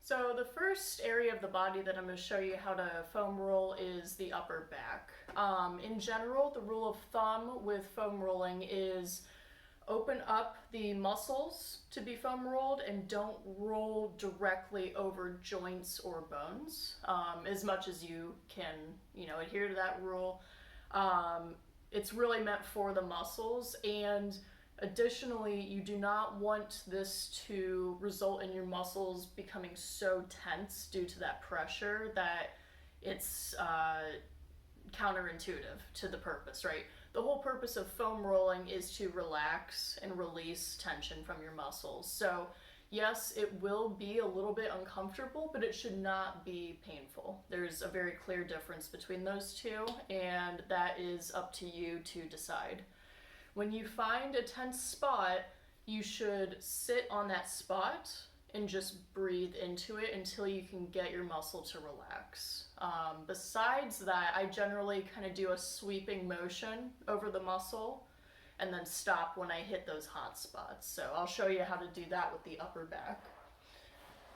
So the first area of the body that I'm going to show you how to foam roll is the upper back. In general, the rule of thumb with foam rolling is open up the muscles to be foam rolled and don't roll directly over joints or bones as much as you can, adhere to that rule. It's really meant for the muscles, and additionally, you do not want this to result in your muscles becoming so tense due to that pressure that it's counterintuitive to the purpose, right? The whole purpose of foam rolling is to relax and release tension from your muscles. So yes, it will be a little bit uncomfortable, but it should not be painful. There's a very clear difference between those two, and that is up to you to decide. When you find a tense spot, you should sit on that spot and just breathe into it until you can get your muscle to relax. Besides that, I generally kind of do a sweeping motion over the muscle and then stop when I hit those hot spots. So I'll show you how to do that with the upper back.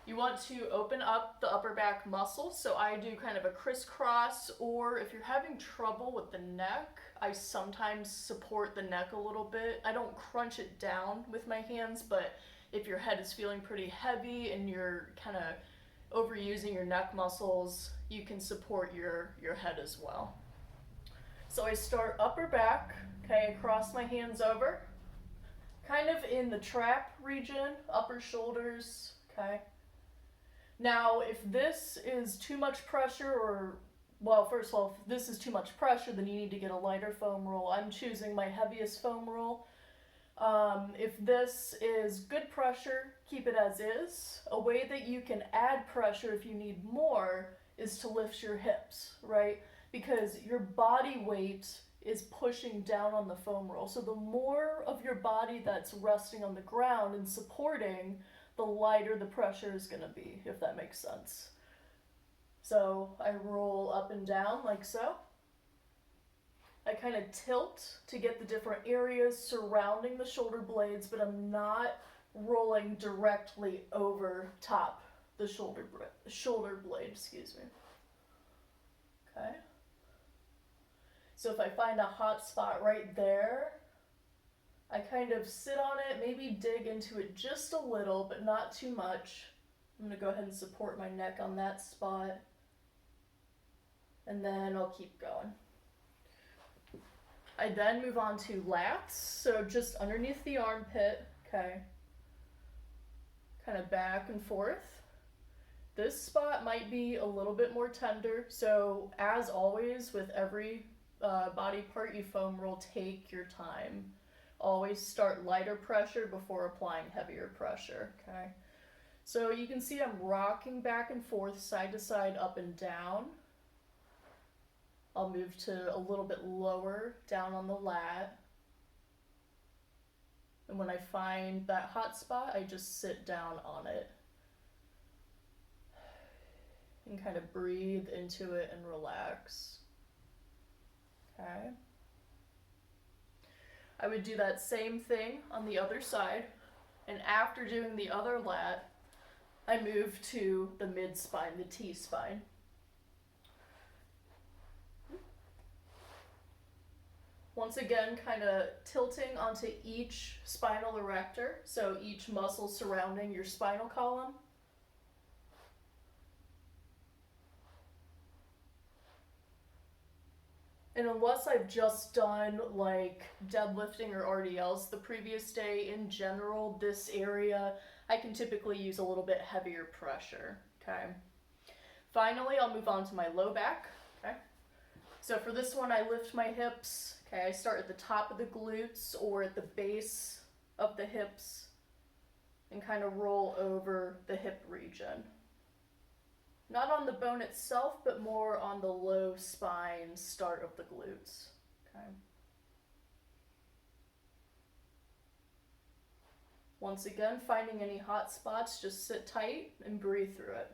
You want to open up the upper back muscle. So I do kind of a crisscross, or if you're having trouble with the neck, I sometimes support the neck a little bit. I don't crunch it down with my hands, but if your head is feeling pretty heavy and you're kind of overusing your neck muscles, you can support your head as well. So I start upper back, okay, I cross my hands over, kind of in the trap region, upper shoulders, okay. Now, if this is too much pressure, first of all, if this is too much pressure, then you need to get a lighter foam roll. I'm choosing my heaviest foam roll. If this is good pressure, keep it as is. A way that you can add pressure if you need more is to lift your hips, right? Because your body weight is pushing down on the foam roll. So the more of your body that's resting on the ground and supporting, the lighter the pressure is going to be, if that makes sense. So I roll up and down like so. I kind of tilt to get the different areas surrounding the shoulder blades, but I'm not rolling directly over top the shoulder blade, excuse me. Okay. So if I find a hot spot right there, I kind of sit on it, maybe dig into it just a little, but not too much. I'm going to go ahead and support my neck on that spot, and then I'll keep going. I then move on to lats, so just underneath the armpit, okay, kind of back and forth. This spot might be a little bit more tender, so as always with every body part you foam roll, take your time. Always start lighter pressure before applying heavier pressure, okay? So you can see I'm rocking back and forth, side to side, up and down. I'll move to a little bit lower down on the lat. And when I find that hot spot, I just sit down on it and kind of breathe into it and relax. Okay. I would do that same thing on the other side, and after doing the other lat, I move to the mid-spine, the T-spine. Once again, kind of tilting onto each spinal erector, so each muscle surrounding your spinal column. And unless I've just done like deadlifting or RDLs the previous day, in general, this area, I can typically use a little bit heavier pressure, okay? Finally, I'll move on to my low back, okay? So for this one, I lift my hips, okay? I start at the top of the glutes or at the base of the hips and kind of roll over the hip region. Not on the bone itself, but more on the low spine start of the glutes, okay? Once again, finding any hot spots, just sit tight and breathe through it.